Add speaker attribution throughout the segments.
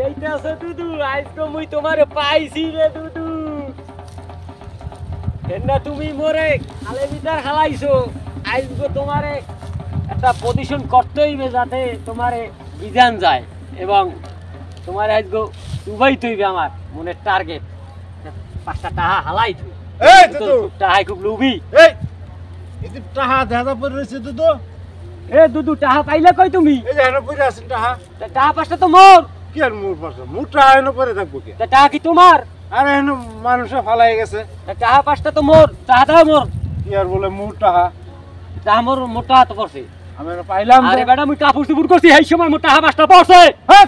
Speaker 1: আইতে আছে দুদু আজকে মুই তোমারে পাইছি রে দুদু এন্না তুমি মোরে খালে ভিতর হালাইছো আজকে তোমারে একটা পজিশন করতেই হবে যাতে তোমারে বিধান যায় এবং তোমার আজকে দুবাই তৈবে আমার মনের টার্গেট 5টা টাকা হালাই তুই
Speaker 2: এই দুদু
Speaker 1: টাহাই খুব লুবি
Speaker 2: এই এতে টাহা দাদা পড়ে রয়েছে দুদু
Speaker 1: এ দুদু টাহা পাইলে কই তুমি
Speaker 2: এই যে এনে পড়ে আছে টাহা
Speaker 1: টাহা 5টা তো মোর
Speaker 2: কি আর মোর পাশে মোর টাহা এনে পড়ে থাকবো কি
Speaker 1: টাহা কি তোমার
Speaker 2: আরে এনে মানুষে ফালাই গেছে
Speaker 1: টাহা 5টা তো মোর টাহা দাও মোর
Speaker 2: কি আর বলে মোর টাহা
Speaker 1: টাহা মোর মোটা তো পড়ছে
Speaker 2: আমি এনে পাইলাম
Speaker 1: আরে বেটা মুই কাপড় চুপুর করছি এই সময় মোর টাহা 5টা পড়ছে
Speaker 2: হ্যাঁ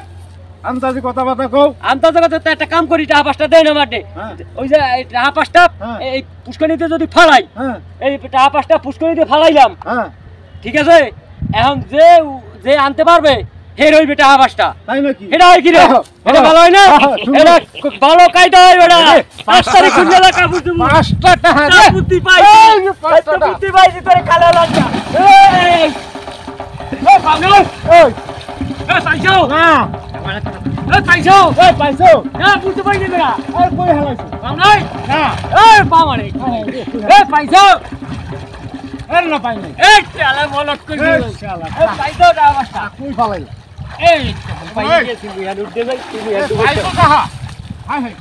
Speaker 2: আন্দাজি কথা কও
Speaker 1: আন্দাজে কথা তো একটা কাম করি টাহা 5টা দেন আমারে
Speaker 2: হ্যাঁ
Speaker 1: ওই যে এই টাহা 5টা
Speaker 2: হ্যাঁ।
Speaker 1: এই পুষ্করিতে যদি ফালাই
Speaker 2: হ্যাঁ
Speaker 1: এই টাহা 5টা পুষ্করিতে ফালাইলাম
Speaker 2: হ্যাঁ
Speaker 1: ঠিক আছে এখন যে যে আনতে পারবে হে রইবে টাহা 5টা
Speaker 2: তাই নাকি
Speaker 1: এটা হয় কি রে এটা ভালো হয় না এটা ভালো কায়দা হয় বেটা 5 তারিখ খুললা কাপড় চুপুর
Speaker 2: 5টা টাহা দে
Speaker 1: বুদ্ধি পাই
Speaker 2: এই যে 5টা টাকা
Speaker 1: বুদ্ধি পাইছি তোরে কালা লাগা এই ও পাগল
Speaker 2: এই
Speaker 1: এ পাইছো
Speaker 2: না
Speaker 1: এ পাইছো
Speaker 2: এই পাইছো
Speaker 1: না বুদ্ধি পাইনি বেটা
Speaker 2: আর কই হালাইছো
Speaker 1: পাম নাই
Speaker 2: না
Speaker 1: এই পাম মানে এ পাইছো
Speaker 2: এর না পাই নাই
Speaker 1: এই চালা মলত কই
Speaker 2: এই শালা
Speaker 1: এ পাইছো টাহা 5টা
Speaker 2: কই ফালাই
Speaker 1: এই পাই গেছি বিয়া উঠতে যাই তুমি
Speaker 2: পাইছো টাহা হাই হাই